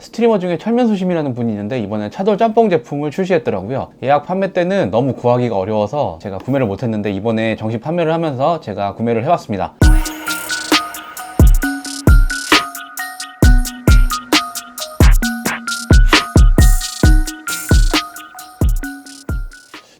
스트리머 중에 철면수심이라는 분이 있는데 이번에 차돌 짬뽕 제품을 출시했더라고요. 예약 판매 때는 너무 구하기가 어려워서 제가 구매를 못했는데 이번에 정식 판매를 하면서 제가 구매를 해봤습니다.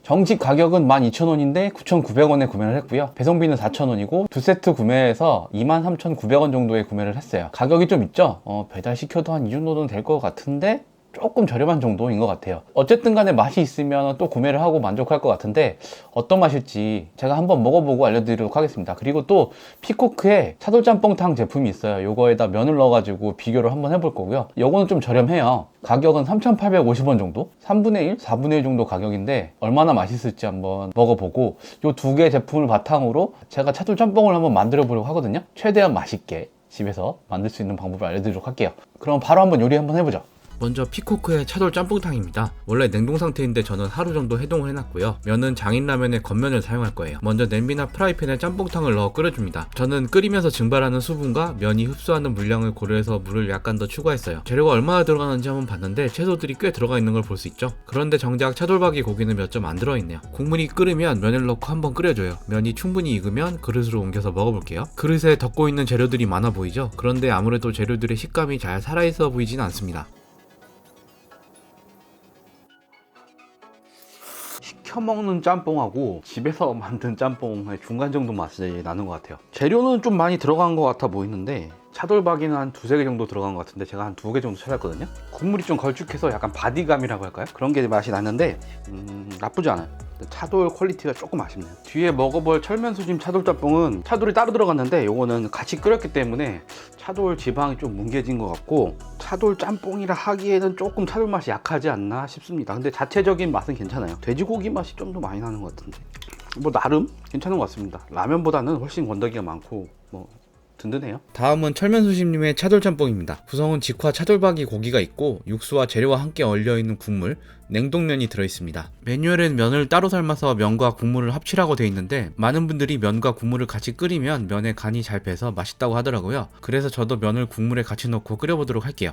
정식 가격은 12,000원인데 9,900원에 구매를 했고요. 배송비는 4,000원이고 두 세트 구매해서 23,900원 정도에 구매를 했어요. 가격이 좀 있죠? 배달시켜도 한 이 정도는 될 것 같은데 조금 저렴한 정도인 것 같아요. 어쨌든 간에 맛이 있으면 또 구매를 하고 만족할 것 같은데 어떤 맛일지 제가 한번 먹어보고 알려드리도록 하겠습니다. 그리고 또 피코크에 차돌짬뽕탕 제품이 있어요. 요거에다 면을 넣어가지고 비교를 한번 해볼 거고요. 요거는 좀 저렴해요. 가격은 3,850원 정도? 3분의 1? 4분의 1 정도 가격인데 얼마나 맛있을지 한번 먹어보고 요 두 개 제품을 바탕으로 제가 차돌짬뽕을 한번 만들어 보려고 하거든요. 최대한 맛있게 집에서 만들 수 있는 방법을 알려드리도록 할게요. 그럼 바로 한번 요리 한번 해보죠. 먼저 피코크의 차돌 짬뽕탕입니다. 원래 냉동 상태인데 저는 하루 정도 해동을 해놨고요. 면은 장인라면의 겉면을 사용할 거예요. 먼저 냄비나 프라이팬에 짬뽕탕을 넣어 끓여줍니다. 저는 끓이면서 증발하는 수분과 면이 흡수하는 물량을 고려해서 물을 약간 더 추가했어요. 재료가 얼마나 들어가는지 한번 봤는데 채소들이 꽤 들어가 있는 걸 볼 수 있죠. 그런데 정작 차돌박이 고기는 몇 점 안 들어있네요. 국물이 끓으면 면을 넣고 한번 끓여줘요. 면이 충분히 익으면 그릇으로 옮겨서 먹어볼게요. 그릇에 덮고 있는 재료들이 많아 보이죠? 그런데 아무래도 재료들의 식감이 잘 살아있어 보이진 않습니다. 시켜먹는 짬뽕하고 집에서 만든 짬뽕의 중간 정도 맛이 나는 것 같아요. 재료는 좀 많이 들어간 것 같아 보이는데 차돌박이는 한 두세 개 정도 들어간 것 같은데 제가 한 두 개 정도 찾았거든요. 국물이 좀 걸쭉해서 약간 바디감이라고 할까요? 그런 게 맛이 나는데 나쁘지 않아요. 차돌 퀄리티가 조금 아쉽네요. 뒤에 먹어볼 철면수심 차돌짬뽕은 차돌이 따로 들어갔는데 요거는 같이 끓였기 때문에 차돌 지방이 좀 뭉개진 것 같고 차돌 짬뽕이라 하기에는 조금 차돌 맛이 약하지 않나 싶습니다. 근데 자체적인 맛은 괜찮아요. 돼지고기 맛이 좀 더 많이 나는 것 같은데 뭐 나름 괜찮은 것 같습니다. 라면보다는 훨씬 건더기가 많고 뭐 든든해요. 다음은 철면수심님의 차돌짬뽕입니다. 구성은 직화 차돌박이 고기가 있고 육수와 재료와 함께 얼려있는 국물, 냉동면이 들어있습니다. 매뉴얼엔 면을 따로 삶아서 면과 국물을 합치라고 되어 있는데 많은 분들이 면과 국물을 같이 끓이면 면에 간이 잘 배서 맛있다고 하더라고요. 그래서 저도 면을 국물에 같이 넣고 끓여보도록 할게요.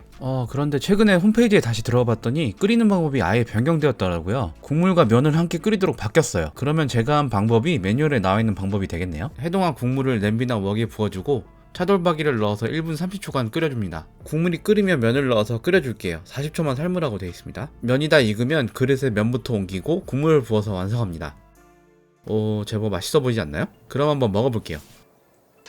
그런데 최근에 홈페이지에 다시 들어가 봤더니 끓이는 방법이 아예 변경되었더라고요. 국물과 면을 함께 끓이도록 바뀌었어요. 그러면 제가 한 방법이 매뉴얼에 나와 있는 방법이 되겠네요. 해동한 국물을 냄비나 웍에 부어주고 차돌박이를 넣어서 1분 30초간 끓여줍니다. 국물이 끓으면 면을 넣어서 끓여줄게요. 40초만 삶으라고 되어 있습니다. 면이 다 익으면 그릇에 면부터 옮기고 국물을 부어서 완성합니다. 제법 맛있어 보이지 않나요? 그럼 한번 먹어볼게요.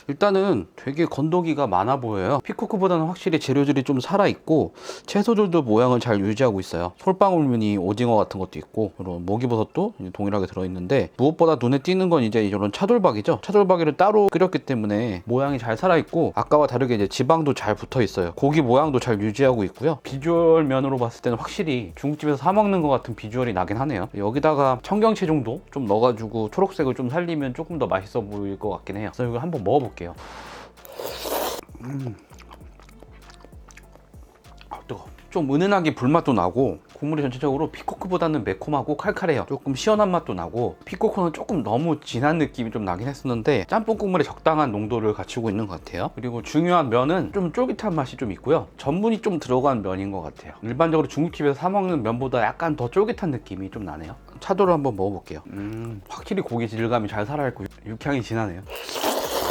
일단은 되게 건더기가 많아 보여요. 피코크보다는 확실히 재료들이 좀 살아있고 채소들도 모양을 잘 유지하고 있어요. 솔방울무늬 오징어 같은 것도 있고 이런 목이버섯도 동일하게 들어있는데 무엇보다 눈에 띄는 건 이제 이런 차돌박이죠. 차돌박이를 따로 끓였기 때문에 모양이 잘 살아있고 아까와 다르게 이제 지방도 잘 붙어있어요. 고기 모양도 잘 유지하고 있고요. 비주얼 면으로 봤을 때는 확실히 중국집에서 사 먹는 것 같은 비주얼이 나긴 하네요. 여기다가 청경채 정도 좀 넣어가지고 초록색을 좀 살리면 조금 더 맛있어 보일 것 같긴 해요. 그래서 이거 한번 먹어볼게요. 뜨거워. 좀 은은하게 불맛도 나고 국물이 전체적으로 피코크보다는 매콤하고 칼칼해요. 조금 시원한 맛도 나고 피코크는 조금 너무 진한 느낌이 좀 나긴 했었는데 짬뽕 국물에 적당한 농도를 갖추고 있는 것 같아요. 그리고 중요한 면은 좀 쫄깃한 맛이 좀 있고요. 전분이 좀 들어간 면인 것 같아요. 일반적으로 중국집에서 사 먹는 면보다 약간 더 쫄깃한 느낌이 좀 나네요. 차돌을 한번 먹어볼게요. 확실히 고기 질감이 잘 살아있고 육향이 진하네요.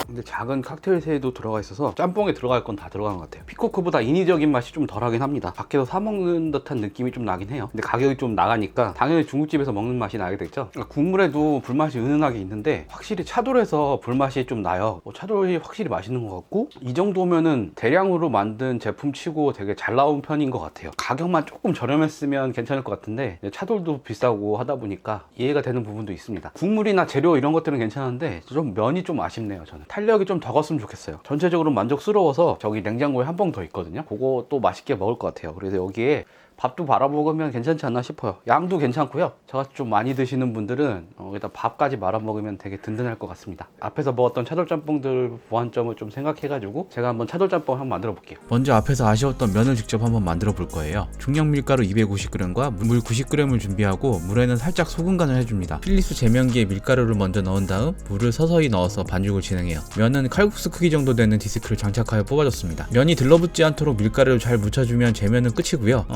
근데 작은 칵테일 새도 들어가 있어서 짬뽕에 들어갈 건 다 들어간 것 같아요. 피코크보다 인위적인 맛이 좀 덜하긴 합니다. 밖에서 사 먹는 듯한 느낌이 좀 나긴 해요. 근데 가격이 좀 나가니까 당연히 중국집에서 먹는 맛이 나게 됐죠. 국물에도 불맛이 은은하게 있는데 확실히 차돌에서 불맛이 좀 나요. 차돌이 확실히 맛있는 것 같고 이 정도면은 대량으로 만든 제품 치고 되게 잘 나온 편인 것 같아요. 가격만 조금 저렴했으면 괜찮을 것 같은데 차돌도 비싸고 하다 보니까 이해가 되는 부분도 있습니다. 국물이나 재료 이런 것들은 괜찮은데 좀 면이 좀 아쉽네요. 저는 탄력이 좀 더 컸으면 좋겠어요. 전체적으로 만족스러워서 저기 냉장고에 한 봉 더 있거든요. 그거 또 맛있게 먹을 것 같아요. 그래서 여기에 밥도 말아 먹으면 괜찮지 않나 싶어요. 양도 괜찮고요. 저같이 좀 많이 드시는 분들은 여기다 밥까지 말아 먹으면 되게 든든할 것 같습니다. 앞에서 먹었던 차돌짬뽕들 보완점을 좀 생각해가지고 제가 한번 차돌짬뽕 한번 만들어 볼게요. 먼저 앞에서 아쉬웠던 면을 직접 한번 만들어 볼 거예요. 중량 밀가루 250g과 물 90g을 준비하고 물에는 살짝 소금 간을 해줍니다. 필리스 제면기에 밀가루를 먼저 넣은 다음 물을 서서히 넣어서 반죽을 진행해요. 면은 칼국수 크기 정도 되는 디스크를 장착하여 뽑아줬습니다. 면이 들러붙지 않도록 밀가루를 잘 묻혀주면 제면은 끝이고요.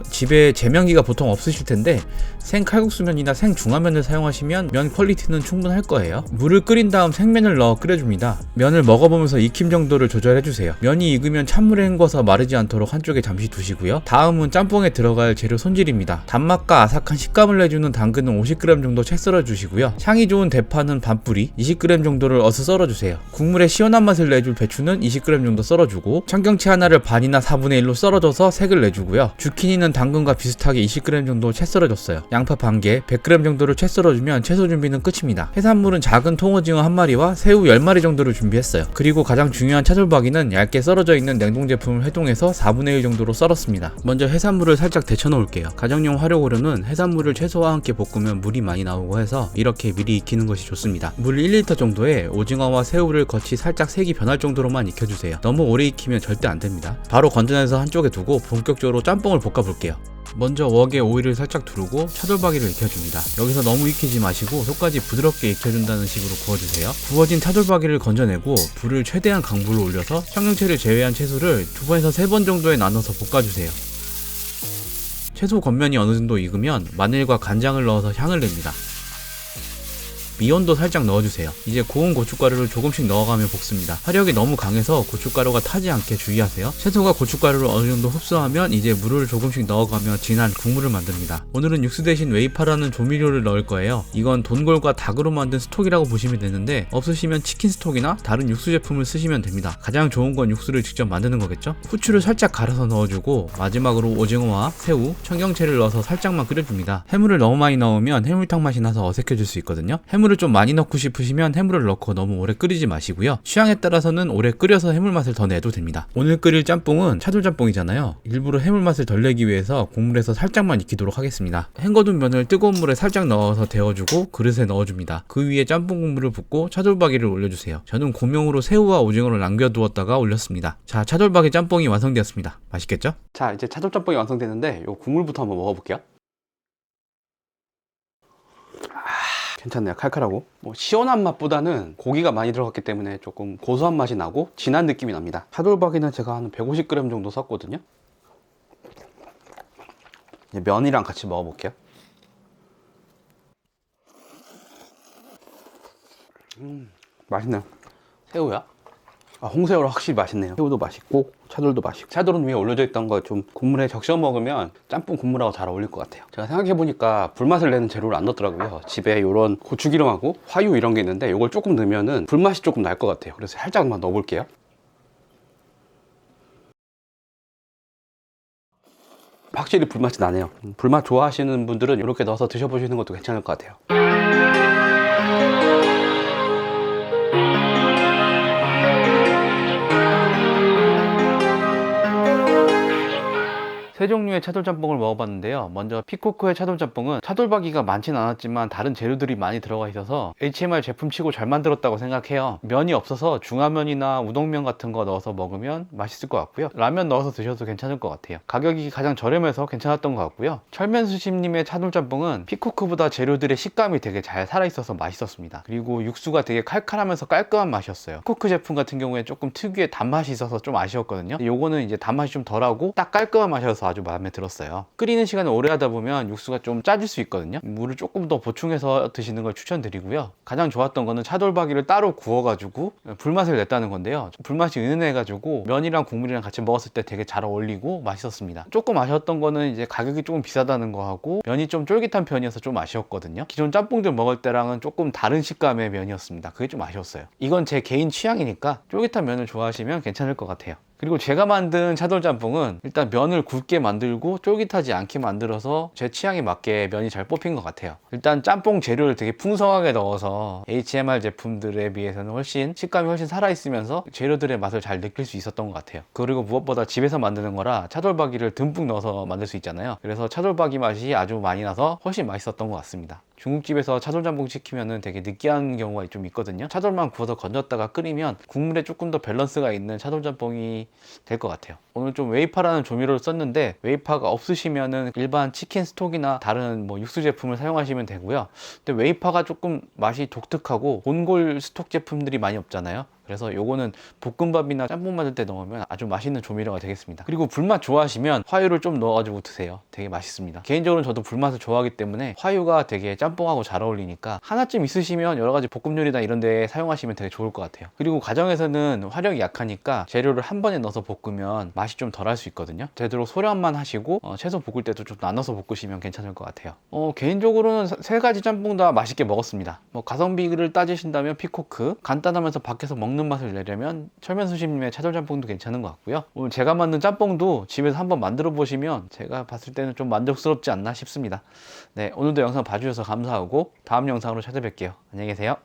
집에 제면기가 보통 없으실 텐데 생 칼국수면이나 생 중화면을 사용하시면 면 퀄리티는 충분할 거예요. 물을 끓인 다음 생면을 넣어 끓여줍니다. 면을 먹어보면서 익힘 정도를 조절해주세요. 면이 익으면 찬물에 헹궈서 마르지 않도록 한쪽에 잠시 두시고요. 다음은 짬뽕에 들어갈 재료 손질입니다. 단맛과 아삭한 식감을 내주는 당근은 50g 정도 채 썰어주시고요. 향이 좋은 대파는 반뿌리 20g 정도를 어슷 썰어주세요. 국물에 시원한 맛을 내줄 배추는 20g 정도 썰어주고 청경채 하나를 반이나 4분의 1로 썰어줘서 색을 내주고요. 주키니는 당근과 비슷하게 20g 정도 채 썰어줬어요. 양파 반개 100g 정도를 채 썰어주면 채소 준비는 끝입니다. 해산물은 작은 통오징어 1마리와 새우 10마리 정도를 준비했어요. 그리고 가장 중요한 차돌박이는 얇게 썰어져 있는 냉동 제품을 해동해서 4분의 1 정도로 썰었습니다. 먼저 해산물을 살짝 데쳐 놓을게요. 가정용 활용으로는 해산물을 채소와 함께 볶으면 물이 많이 나오고 해서 이렇게 미리 익히는 것이 좋습니다. 물 1리터 정도에 오징어와 새우를 겉이 살짝 색이 변할 정도로만 익혀주세요. 너무 오래 익히면 절대 안됩니다. 바로 건져내서 한쪽에 두고 본격적으로 짬뽕을 볶아볼게요. 먼저 웍에 오일을 살짝 두르고 차돌박이를 익혀줍니다. 여기서 너무 익히지 마시고 속까지 부드럽게 익혀준다는 식으로 구워주세요. 구워진 차돌박이를 건져내고 불을 최대한 강불로 올려서 청경채를 제외한 채소를 2번에서 3번 정도에 나눠서 볶아주세요. 채소 겉면이 어느 정도 익으면 마늘과 간장을 넣어서 향을 냅니다. 미온도 살짝 넣어주세요. 이제 고운 고춧가루를 조금씩 넣어가며 볶습니다. 화력이 너무 강해서 고춧가루가 타지 않게 주의하세요. 채소가 고춧가루를 어느 정도 흡수하면 이제 물을 조금씩 넣어가며 진한 국물을 만듭니다. 오늘은 육수 대신 웨이파라는 조미료를 넣을 거예요. 이건 돈골과 닭으로 만든 스톡이라고 보시면 되는데 없으시면 치킨 스톡이나 다른 육수 제품을 쓰시면 됩니다. 가장 좋은 건 육수를 직접 만드는 거겠죠? 후추를 살짝 갈아서 넣어주고 마지막으로 오징어와 새우, 청경채를 넣어서 살짝만 끓여줍니다. 해물을 너무 많이 넣으면 해물탕 맛이 나서 어색해질 수 있거든요. 해물을 좀 많이 넣고 싶으시면 해물을 넣고 너무 오래 끓이지 마시고요. 취향에 따라서는 오래 끓여서 해물 맛을 더 내도 됩니다. 오늘 끓일 짬뽕은 차돌짬뽕이잖아요. 일부러 해물 맛을 덜 내기 위해서 국물에서 살짝만 익히도록 하겠습니다. 헹궈둔 면을 뜨거운 물에 살짝 넣어서 데워주고 그릇에 넣어줍니다. 그 위에 짬뽕 국물을 붓고 차돌박이를 올려주세요. 저는 고명으로 새우와 오징어를 남겨두었다가 올렸습니다. 자, 차돌박이 짬뽕이 완성되었습니다. 맛있겠죠? 자, 이제 차돌짬뽕이 완성됐는데 요 국물부터 한번 먹어볼게요. 괜찮네요. 칼칼하고 시원한 맛보다는 고기가 많이 들어갔기 때문에 조금 고소한 맛이 나고 진한 느낌이 납니다. 차돌박이는 제가 한 150g 정도 샀거든요. 이제 면이랑 같이 먹어볼게요. 맛있네요. 새우야? 홍새우가 확실히 맛있네요. 새우도 맛있고 차돌도 맛있고 차돌은 위에 올려져 있던 거 좀 국물에 적셔 먹으면 짬뽕 국물하고 잘 어울릴 것 같아요. 제가 생각해보니까 불맛을 내는 재료를 안 넣었더라고요. 집에 이런 고추기름하고 화유 이런 게 있는데 이걸 조금 넣으면은 불맛이 조금 날 것 같아요. 그래서 살짝만 넣어볼게요. 확실히 불맛이 나네요. 불맛 좋아하시는 분들은 이렇게 넣어서 드셔보시는 것도 괜찮을 것 같아요. 세 종류의 차돌짬뽕을 먹어봤는데요. 먼저 피코크의 차돌짬뽕은 차돌박이가 많진 않았지만 다른 재료들이 많이 들어가 있어서 HMR 제품치고 잘 만들었다고 생각해요. 면이 없어서 중화면이나 우동면 같은 거 넣어서 먹으면 맛있을 것 같고요. 라면 넣어서 드셔도 괜찮을 것 같아요. 가격이 가장 저렴해서 괜찮았던 것 같고요. 철면수심님의 차돌짬뽕은 피코크보다 재료들의 식감이 되게 잘 살아있어서 맛있었습니다. 그리고 육수가 되게 칼칼하면서 깔끔한 맛이었어요. 피코크 제품 같은 경우에 조금 특유의 단맛이 있어서 좀 아쉬웠거든요. 요거는 이제 단맛이 좀 덜하고 딱 깔끔한 맛이어서 아주 마음에 들었어요. 끓이는 시간을 오래 하다 보면 육수가 좀 짜질 수 있거든요. 물을 조금 더 보충해서 드시는 걸 추천드리고요. 가장 좋았던 거는 차돌박이를 따로 구워가지고 불맛을 냈다는 건데요. 불맛이 은은해가지고 면이랑 국물이랑 같이 먹었을 때 되게 잘 어울리고 맛있었습니다. 조금 아쉬웠던 거는 이제 가격이 조금 비싸다는 거하고 면이 좀 쫄깃한 편이어서 좀 아쉬웠거든요. 기존 짬뽕들 먹을 때랑은 조금 다른 식감의 면이었습니다. 그게 좀 아쉬웠어요. 이건 제 개인 취향이니까 쫄깃한 면을 좋아하시면 괜찮을 것 같아요. 그리고 제가 만든 차돌짬뽕은 일단 면을 굵게 만들고 쫄깃하지 않게 만들어서 제 취향에 맞게 면이 잘 뽑힌 것 같아요. 일단 짬뽕 재료를 되게 풍성하게 넣어서 HMR 제품들에 비해서는 식감이 훨씬 살아있으면서 재료들의 맛을 잘 느낄 수 있었던 것 같아요. 그리고 무엇보다 집에서 만드는 거라 차돌박이를 듬뿍 넣어서 만들 수 있잖아요. 그래서 차돌박이 맛이 아주 많이 나서 훨씬 맛있었던 것 같습니다. 중국집에서 차돌짬뽕 시키면은 되게 느끼한 경우가 좀 있거든요. 차돌만 구워서 건졌다가 끓이면 국물에 조금 더 밸런스가 있는 차돌짬뽕이 될 것 같아요. 오늘 좀 웨이파라는 조미료를 썼는데 웨이파가 없으시면은 일반 치킨 스톡이나 다른 뭐 육수 제품을 사용하시면 되고요. 근데 웨이파가 조금 맛이 독특하고 본골 스톡 제품들이 많이 없잖아요. 그래서 요거는 볶음밥이나 짬뽕 만들 때 넣으면 아주 맛있는 조미료가 되겠습니다. 그리고 불맛 좋아하시면 화유를 좀 넣어가지고 드세요. 되게 맛있습니다. 개인적으로 저도 불맛을 좋아하기 때문에 화유가 되게 짬뽕하고 잘 어울리니까 하나쯤 있으시면 여러 가지 볶음 요리나 이런 데 사용하시면 되게 좋을 것 같아요. 그리고 가정에서는 화력이 약하니까 재료를 한 번에 넣어서 볶으면 맛이 좀 덜 할 수 있거든요. 되도록 소량만 하시고 채소 볶을 때도 좀 나눠서 볶으시면 괜찮을 것 같아요. 개인적으로는 세 가지 짬뽕 다 맛있게 먹었습니다. 뭐 가성비를 따지신다면 피코크, 간단하면서 밖에서 먹는 맛을 내려면 철면수심님의 차돌짬뽕도 괜찮은 것 같고요. 오늘 제가 만든 짬뽕도 집에서 한번 만들어 보시면 제가 봤을 때는 좀 만족스럽지 않나 싶습니다. 네, 오늘도 영상 봐주셔서 감사하고 다음 영상으로 찾아뵐게요. 안녕히 계세요.